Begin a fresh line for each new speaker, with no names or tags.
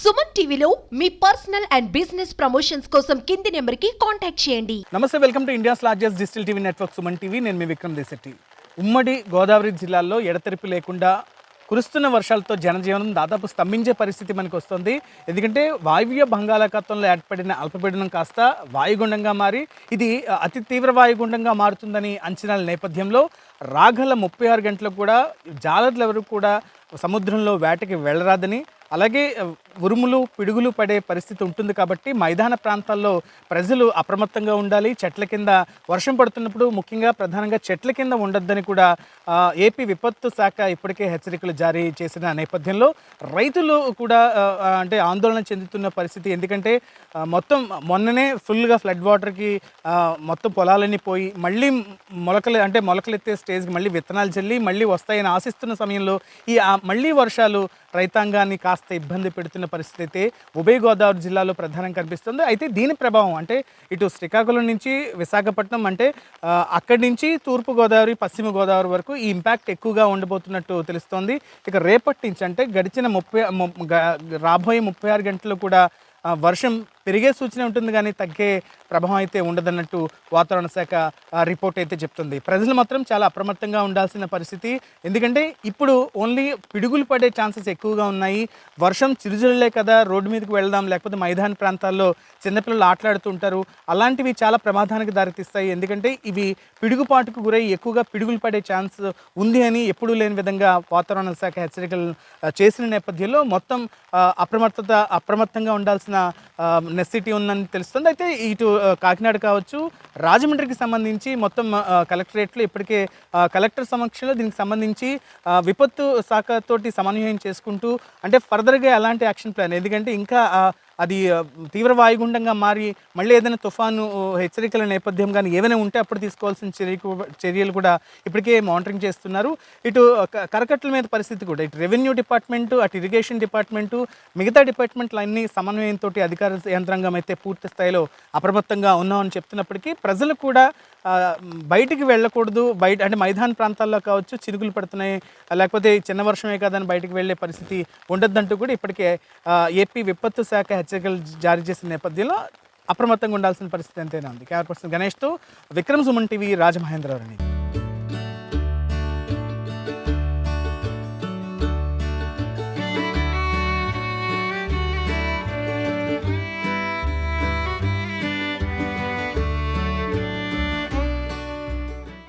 సుమన్ టీవీలో మీ personal and business promotions కోసం కింది నెంబర్కి కాంటాక్ట్ చేయండి.
నమస్తే, welcome to India's largest digital TV network Suman TV. నేను మీ విక్రమ్ దేశెట్టి. ఉమ్మడి గోదావరి జిల్లాల్లో ఎడతెరిపి లేకుండా కురుస్తున్న వర్షాలతో జనజీవనం దాదాపు స్తంభించే పరిస్థితి మనకు వస్తుంది. ఎందుకంటే వాయువ్య బంగాళాఖాతంలో ఏర్పడిన అల్పపీడనం కాస్త వాయుగుండంగా మారి ఇది అతి తీవ్ర వాయుగుండంగా మారుతుందని అంచనాల నేపథ్యంలో రాగల 36 గంటలకు కూడా జాలర్లు ఎవరు కూడా సముద్రంలో వేటకి వెళ్ళరాదని, అలాగే ఉరుములు పిడుగులు పడే పరిస్థితి ఉంటుంది. కాబట్టి మైదాన ప్రాంతాల్లో ప్రజలు అప్రమత్తంగా ఉండాలి. చెట్ల కింద వర్షం పడుతున్నప్పుడు ముఖ్యంగా ప్రధానంగా చెట్ల కింద ఉండొద్దని కూడా ఏపీ విపత్తు శాఖ ఇప్పటికే హెచ్చరికలు జారీ చేసిన నేపథ్యంలో రైతులు కూడా అంటే ఆందోళన చెందుతున్న పరిస్థితి. ఎందుకంటే మొత్తం మొన్ననే ఫుల్గా ఫ్లడ్ వాటర్కి మొత్తం పొలాలన్నీ పోయి మళ్ళీ మొలకలెత్తే స్టేజ్కి మళ్ళీ విత్తనాలు చల్లి మళ్ళీ వస్తాయని ఆశిస్తున్న సమయంలో ఈ మళ్ళీ వర్షాలు రైతాంగాన్ని కాస్త ఇబ్బంది పెడుతున్న పరిస్థితి అయితే ఉభయ గోదావరి జిల్లాలో ప్రధానంగా కనిపిస్తుంది. అయితే దీని ప్రభావం అంటే ఇటు శ్రీకాకుళం నుంచి విశాఖపట్నం అంటే అక్కడి నుంచి తూర్పు గోదావరి పశ్చిమ గోదావరి వరకు ఈ ఇంపాక్ట్ ఎక్కువగా ఉండబోతున్నట్టు తెలుస్తోంది. ఇక రేపటి నుంచి అంటే గడిచిన రాబోయే 36 గంటలు కూడా వర్షం పెరిగే సూచన ఉంటుంది, కానీ తగ్గే ప్రభావం అయితే ఉండదన్నట్టు వాతావరణ శాఖ రిపోర్ట్ అయితే చెప్తుంది. ప్రజలు మాత్రం చాలా అప్రమత్తంగా ఉండాల్సిన పరిస్థితి. ఎందుకంటే ఇప్పుడు ఓన్లీ పిడుగులు పడే ఛాన్సెస్ ఎక్కువగా ఉన్నాయి. వర్షం చిరుజల్లే కదా, రోడ్డు మీదకి వెళ్దాం, లేకపోతే మైదాన ప్రాంతాల్లో చిన్నపిల్లలు ఆటలాడుతుంటారు, అలాంటివి చాలా ప్రమాదానికి దారితీస్తాయి. ఎందుకంటే ఇవి పిడుగుపాటుకు గురై ఎక్కువగా పిడుగులు పడే ఛాన్స్ ఉంది అని ఎప్పుడూ లేని విధంగా వాతావరణ శాఖ హెచ్చరికలు చేసిన నేపథ్యంలో మొత్తం అప్రమత్తంగా ఉండాల్సిన నెసిటీ ఉందని తెలుస్తుంది. అయితే ఇటు కాకినాడ కావచ్చు, రాజమండ్రికి సంబంధించి మొత్తం కలెక్టరేట్లో ఇప్పటికే కలెక్టర్ సమక్షంలో దీనికి సంబంధించి విపత్తు శాఖతోటి సమన్వయం చేసుకుంటూ అంటే ఫర్దర్గా ఎలాంటి యాక్షన్ ప్లాన్, ఎందుకంటే ఇంకా అది తీవ్ర వాయుగుండంగా మారి మళ్ళీ ఏదైనా తుఫాను హెచ్చరికల నేపథ్యం కానీ ఏమైనా ఉంటే అప్పుడు తీసుకోవాల్సిన చర్యలు కూడా ఇప్పటికే మానిటరింగ్ చేస్తున్నారు. ఇటు కరకట్టల మీద పరిస్థితి కూడా ఇటు రెవెన్యూ డిపార్ట్మెంటు, అటు ఇరిగేషన్ డిపార్ట్మెంటు, మిగతా డిపార్ట్మెంట్లు అన్ని సమన్వయంతో అధికార యంత్రాంగం అయితే పూర్తి స్థాయిలో అప్రమత్తంగా ఉన్నామని చెప్తున్నప్పటికీ ప్రజలు కూడా బయటికి వెళ్ళకూడదు, బయట అంటే మైదాన ప్రాంతాల్లో కావచ్చు చినుకులు పడుతున్నాయి, లేకపోతే చిన్న వర్షమే కాదని బయటికి వెళ్ళే పరిస్థితి ఉండొద్దంటూ కూడా ఇప్పటికే ఏపీ విపత్తు శాఖ హెచ్చరికలు జారీ చేసిన నేపథ్యంలో అప్రమత్తంగా ఉండాల్సిన పరిస్థితి ఎంతైనా ఉంది. కెమెరా పర్సన్ గణేష్తో విక్రమ్ సుమన్ టీవీ, రాజమహేంద్రవరం.